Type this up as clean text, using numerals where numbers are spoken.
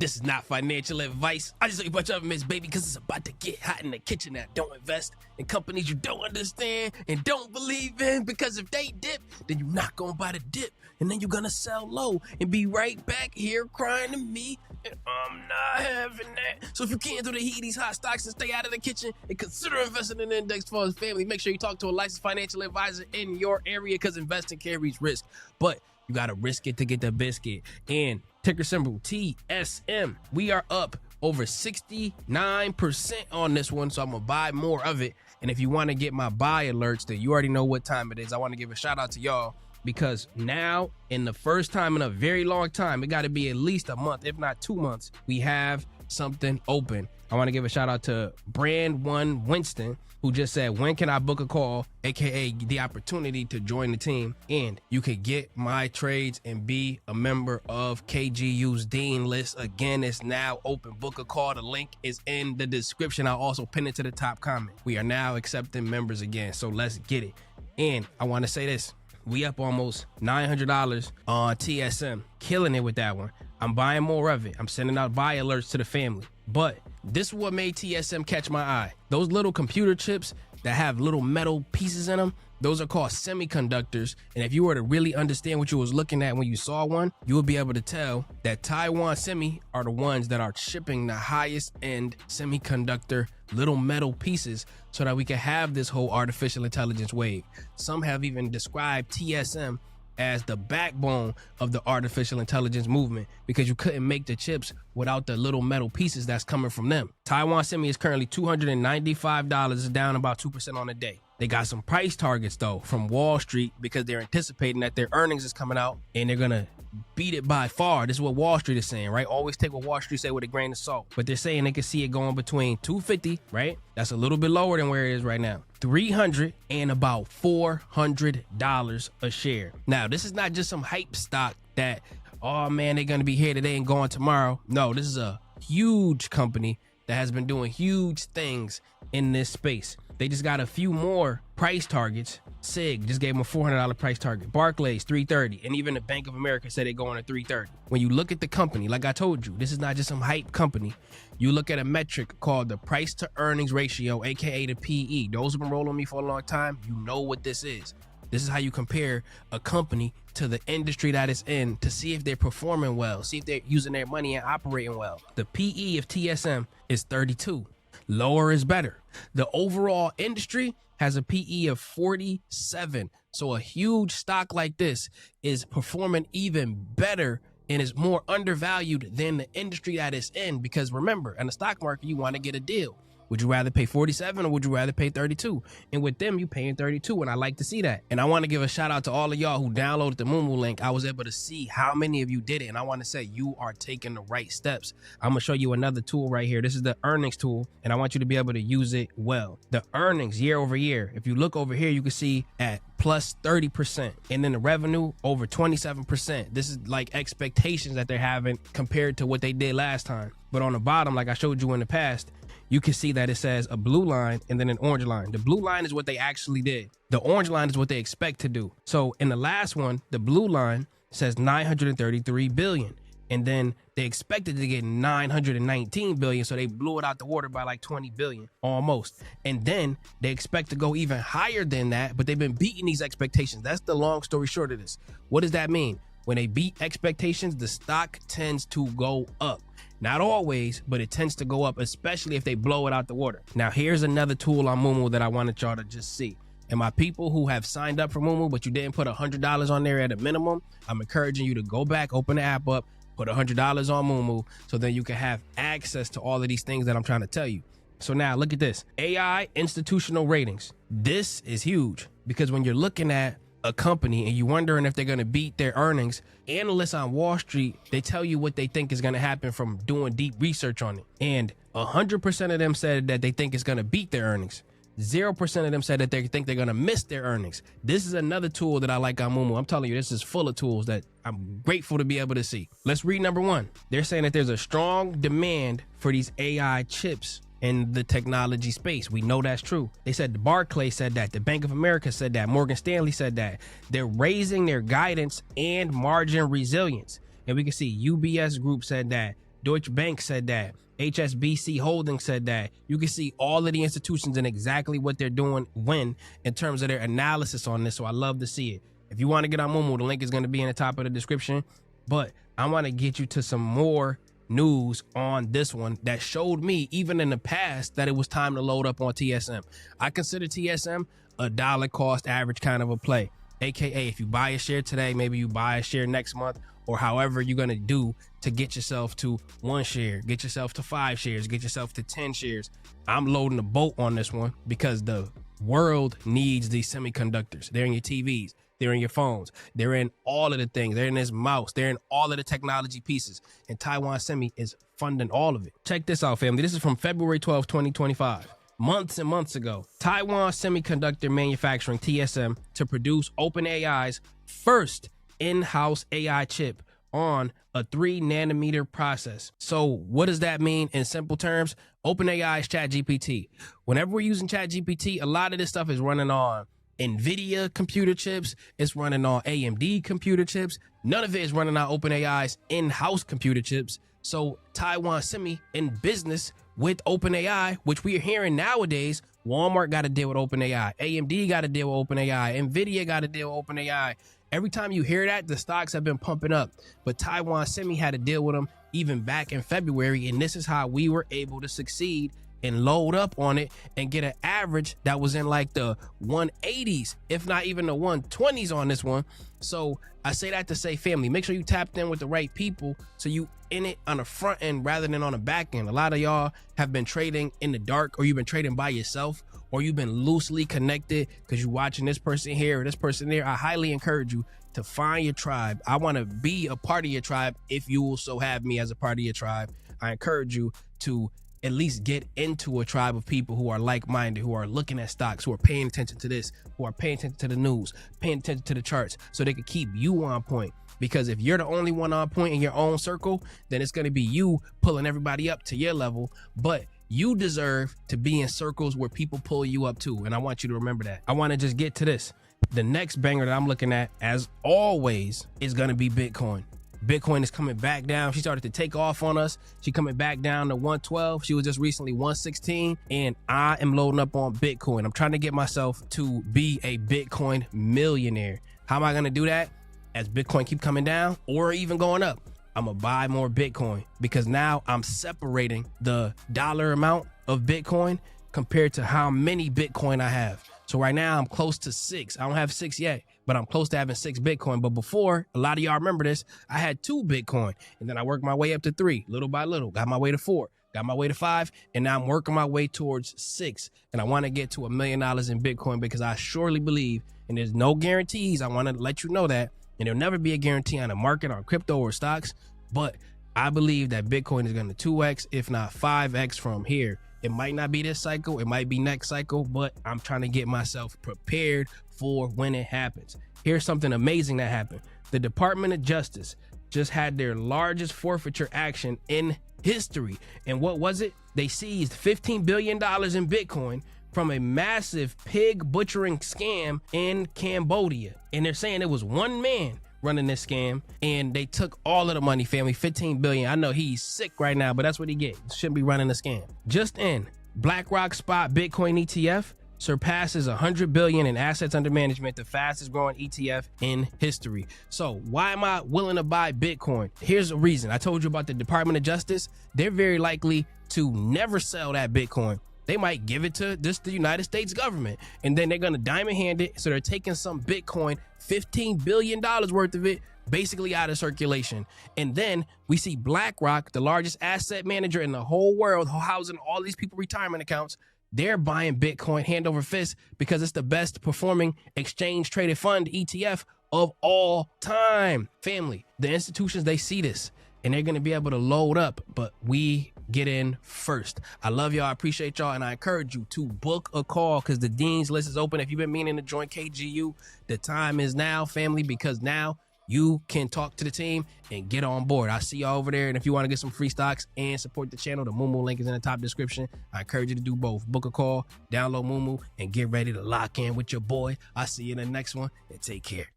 This is not financial advice. I just tell you a bunch of them, baby, because it's about to get hot in the kitchen now. Don't invest in companies you don't understand and don't believe in, because if they dip, then you're not going to buy the dip. And then you're going to sell low and be right back here crying to me. And I'm not having that. So if you can't do the heat, these hot stocks, and stay out of the kitchen and consider investing in an index for his family, make sure you talk to a licensed financial advisor in your area, because investing carries risk. But you got to risk it to get the biscuit. And ticker symbol TSM. We are up over 69% on this one, so I'm gonna buy more of it. And if you want to get my buy alerts, that you already know what time it is, I want to give a shout out to y'all, because now, in the first time in a very long time, it got to be at least a month, if not 2 months, we have something open. I want to give a shout out to Brand One Winston, who just said, when can I book a call, aka the opportunity to join the team, and you could get my trades and be a member of KGU's Dean list. Again, it's now open. Book a call. The link is in the description. I'll also pin it to the top comment. We are now accepting members again, so let's get it. And I want to say this. We up almost $900 on TSM. Killing it with that one. I'm buying more of it. I'm sending out buy alerts to the family. But this is what made TSM catch my eye. Those little computer chips that have little metal pieces in them, those are called semiconductors. And if you were to really understand what you was looking at when you saw one, you would be able to tell that Taiwan Semi are the ones that are shipping the highest end semiconductor little metal pieces, so that we can have this whole artificial intelligence wave. Some have even described TSM as the backbone of the artificial intelligence movement, because you couldn't make the chips without the little metal pieces that's coming from them. Taiwan Semi is currently $295. It's down about 2% on the day. They got some price targets though from Wall Street, because they're anticipating that their earnings is coming out and they're gonna beat it by far. This is what Wall Street is saying, right? Always take what Wall Street say with a grain of salt. But they're saying they can see it going between 250, right? That's a little bit lower than where it is right now. 300 and about $400 a share. Now, this is not just some hype stock that, oh man, they're gonna be here today and gone tomorrow. No, this is a huge company that has been doing huge things in this space. They just got a few more price targets. SIG just gave them a $400 price target. Barclays, $330. And even the Bank of America said they're going to $330. When you look at the company, like I told you, this is not just some hype company. You look at a metric called the price to earnings ratio, aka the PE. Those who've been rolling with me for a long time, you know what this is. This is how you compare a company to the industry that it's in to see if they're performing well, see if they're using their money and operating well. The PE of TSM is 32. Lower is better. The overall industry has a PE of 47. So a huge stock like this is performing even better and is more undervalued than the industry that it's in. Because remember, in the stock market, you want to get a deal. Would you rather pay 47 or would you rather pay 32? And with them, you paying 32, and I like to see that. And I want to give a shout out to all of y'all who downloaded the Moomoo link. I was able to see how many of you did it, and I want to say you are taking the right steps. I'm going to show you another tool right here. This is the earnings tool, and I want you to be able to use it well. The earnings year over year, if you look over here, you can see at plus 30%, and then the revenue over 27%. This is like expectations that they're having compared to what they did last time. But on the bottom, like I showed you in the past, you can see that it says a blue line and then an orange line. The blue line is what they actually did. The orange line is what they expect to do. So in the last one, the blue line says 933 billion. And then they expected to get 919 billion. So they blew it out the water by like 20 billion almost. And then they expect to go even higher than that, but they've been beating these expectations. That's the long story short of this. What does that mean? When they beat expectations, the stock tends to go up. Not always, but it tends to go up, especially if they blow it out the water. Now, here's another tool on Moomoo that I wanted y'all to just see. And my people who have signed up for Moomoo, but you didn't put $100 on there at a minimum, I'm encouraging you to go back, open the app up, put $100 on Moomoo, so then you can have access to all of these things that I'm trying to tell you. So now look at this. AI institutional ratings. This is huge, because when you're looking at a company and you wondering if they're going to beat their earnings, analysts on Wall Street, they tell you what they think is going to happen from doing deep research on it. And 100% of them said that they think it's going to beat their earnings. 0% of them said that they think they're going to miss their earnings. This is another tool that I like on Moomoo. I'm telling you, this is full of tools that I'm grateful to be able to see. Let's read number one. They're saying that there's a strong demand for these AI chips in the technology space. We know that's true. They said the Barclays said that, the Bank of America said that, Morgan Stanley said that. They're raising their guidance and margin resilience. And we can see UBS Group said that, Deutsche Bank said that. HSBC Holdings said that. You can see all of the institutions and exactly what they're doing when in terms of their analysis on this. So I love to see it. If you want to get on Moomoo, the link is going to be in the top of the description. But I want to get you to some more news on this one that showed me, even in the past, that it was time to load up on TSM. I consider TSM a dollar cost average kind of a play. AKA, if you buy a share today, maybe you buy a share next month, or however you're going to do to get yourself to 1 share, get yourself to 5 shares, get yourself to 10 shares. I'm loading the boat on this one because the world needs these semiconductors. They're in your TVs. They're in your phones. They're in all of the things. They're in this mouse. They're in all of the technology pieces. And Taiwan Semi is funding all of it. Check this out, family. This is from February 12, 2025. Months and months ago, Taiwan Semiconductor Manufacturing, TSM, to produce OpenAI's first in-house AI chip on a 3-nanometer process. So what does that mean in simple terms? OpenAI is ChatGPT. Whenever we're using ChatGPT, a lot of this stuff is running on NVIDIA computer chips. It's running on AMD computer chips. None of it is running on OpenAI's in-house computer chips. So Taiwan Semi in business with OpenAI, which we are hearing nowadays, Walmart got to deal with OpenAI. AMD got to deal with OpenAI. NVIDIA got to deal with OpenAI. Every time you hear that, the stocks have been pumping up. But Taiwan Semi had to deal with them even back in February. And this is how we were able to succeed and load up on it and get an average that was in like the 180s, if not even the 120s on this one. So I say that to say, family, make sure you tapped in with the right people so you in it on the front end rather than on the back end. A lot of y'all have been trading in the dark, or you've been trading by yourself, or you've been loosely connected because you're watching this person here or this person there. I highly encourage you to find your tribe. I want to be a part of your tribe if you will so have me as a part of your tribe. I encourage you to at least get into a tribe of people who are like-minded, who are looking at stocks, who are paying attention to this, who are paying attention to the news, paying attention to the charts, so they can keep you on point. Because if you're the only one on point in your own circle, then it's going to be you pulling everybody up to your level. But you deserve to be in circles where people pull you up too. And I want you to remember that. I want to just get to this. The next banger that I'm looking at, as always, is going to be Bitcoin. Bitcoin is coming back down. She started to take off on us. She coming back down to 112. She was just recently 116. And I am loading up on Bitcoin. I'm trying to get myself to be a Bitcoin millionaire. How am I going to do that? As Bitcoin keep coming down or even going up, I'm going to buy more Bitcoin, because now I'm separating the dollar amount of Bitcoin compared to how many Bitcoin I have. So right now I'm close to 6. I don't have 6 yet, but I'm close to having 6 Bitcoin. But before, a lot of y'all remember this, I had 2 Bitcoin, and then I worked my way up to 3, little by little, got my way to 4, got my way to 5, and now I'm working my way towards 6. And I want to get to $1 million in Bitcoin, because I surely believe, and there's no guarantees, I want to let you know that, and there'll never be a guarantee on the market, on crypto or stocks, but I believe that Bitcoin is going to 2x, if not 5x from here. It might not be this cycle, it might be next cycle, but I'm trying to get myself prepared for when it happens. Here's something amazing that happened. The Department of Justice just had their largest forfeiture action in history. And what was it? They seized $15 billion in Bitcoin from a massive pig butchering scam in Cambodia. And they're saying it was one man running this scam, and they took all of the money, family, 15 billion. I know he's sick right now, but that's what he gets. Shouldn't be running a scam. Just in, BlackRock Spot Bitcoin ETF surpasses 100 billion in assets under management, the fastest growing ETF in history. So why am I willing to buy Bitcoin? Here's a reason. I told you about the Department of Justice. They're very likely to never sell that Bitcoin. They might give it to just the United States government, and then they're going to diamond hand it. So they're taking some Bitcoin, $15 billion worth of it, basically out of circulation. And then we see BlackRock, the largest asset manager in the whole world, housing all these people retirement accounts. They're buying Bitcoin hand over fist because it's the best performing exchange traded fund ETF of all time. Family, the institutions, they see this and they're going to be able to load up, but we get in first. I love y'all. I appreciate y'all. And I encourage you to book a call, because the Dean's list is open. If you've been meaning to join KGU, the time is now, family, because now you can talk to the team and get on board. I'll see y'all over there. And if you want to get some free stocks and support the channel, the Moomoo link is in the top description. I encourage you to do both. Book a call, download Moomoo, and get ready to lock in with your boy. I'll see you in the next one, and take care.